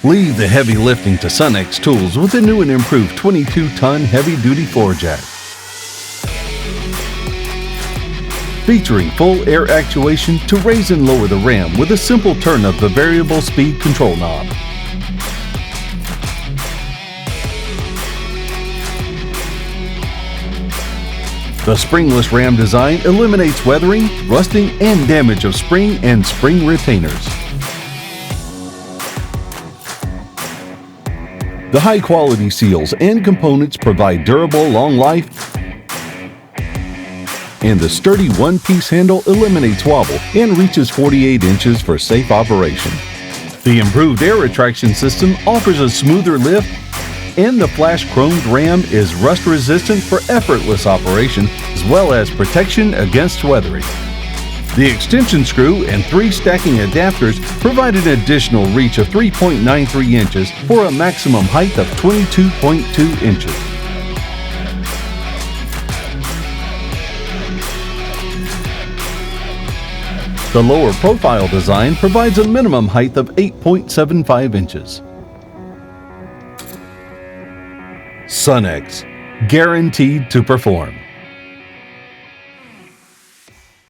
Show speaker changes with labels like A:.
A: Leave the heavy lifting to SUNEX tools with the new and improved 22-ton heavy-duty floor jack. Featuring full air actuation to raise and lower the ram with a simple turn of the variable speed control knob. The springless ram design eliminates weathering, rusting, and damage of spring and spring retainers. The high-quality seals and components provide durable, long life, and the sturdy one-piece handle eliminates wobble and reaches 48 inches for safe operation. The improved air retraction system offers a smoother lift, and the flash-chromed ram is rust-resistant for effortless operation as well as protection against weathering. The extension screw and 3 stacking adapters provide an additional reach of 3.93 inches for a maximum height of 22.2 inches. The lower profile design provides a minimum height of 8.75 inches. SUNEX, guaranteed to perform.